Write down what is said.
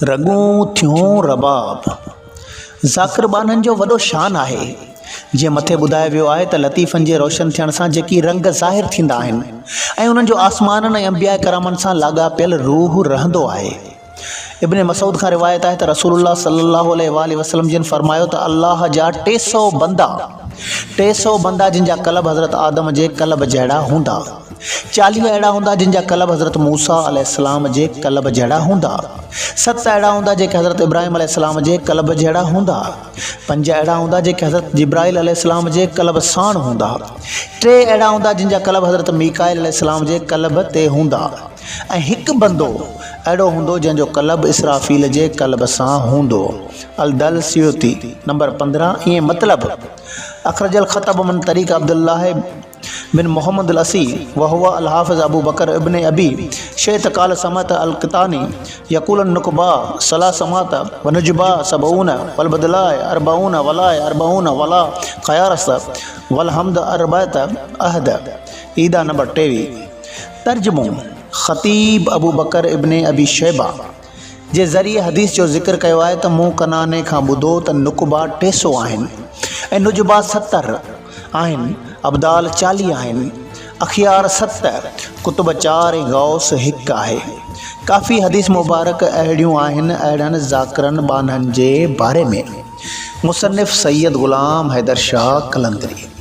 रगूं थियूं रबाब। ज़ाकिर बाननि जो वॾो शान आहे। जीअं मथे ॿुधायो वियो आहे त लतीफ़नि जे रोशन थियण सां जेकी रंग ज़ाहिर थींदा आहिनि ऐं उन्हनि जो आसमाननि ऐं अंबिया करामनि सां लाॻापियल रूह रहंदो आहे। इब्न मसूद खां रिवायत आहे त रसूलुल्लाह सल्लल्लाहु अलैहि वसल्लम जिन फरमायो त अल्लाह जा 300 बंदा जिन जा कलब हज़रत आदम जे कलब जहिड़ा हूंदा, 40 अहिड़ा हूंदा जिन जा कलब हज़रत मूसा अलैहिस्सलाम जे कलब जहिड़ा हूंदा, 7 अहिड़ा हूंदा जेके हज़रत इब्राहिम अलैहिस्सलाम जे कलब जहिड़ा हूंदा, 5 अहिड़ा हूंदा जेके हज़रत जिब्राइल अलैहिस्सलाम जे कलब साण हूंदा, 3 अहिड़ा हूंदा जिन जा कलब हज़रत मीकाइल अलैहिस्सलाम जे कलब ते हूंदा ऐं 1 बंदो अहिड़ो हूंदो जंहिंजो कलब इसराफील जे कलब सां हूंदो। अल-दल सियूती नंबर 15। ईअं मतिलब अखरजल ख़तब मन तरीक़ अब्दुल्लाह बिन मोहम्मद अल-असीर वहुआ अल-हाफ़िज़ अबू बकर इब्न अबी शैत क़ाल समत अल-क़तानी यक़ूल नुक़बा सला समत व नुजबा सबऊन वल बदलाए अरबाउन वलाए अरबाउन वला ख़यारस वल हमद अरबत अहद। ईदा नंबर 23। तर्जुमो ख़तीब अबू बकर इब्न अबी शैबा जे ज़रिए हदीस जो ज़िक्र कयो आहे त मूं कनाने खां ॿुधो त नुक़बा 300 आहिनि ऐं नुजबा 70 आहिनि, अब्दाल 40 आहिनि, अखियार 7, कुतुब 4 ऐं गौस 1 आहे। काफ़ी हदीस मुबारक अहिड़ियूं आहिनि अहिड़नि ज़ाकिरनि बाननि जे बारे में। मुसन्निफ़ सैयद ग़ुलाम हैदर शाह कलंदरी।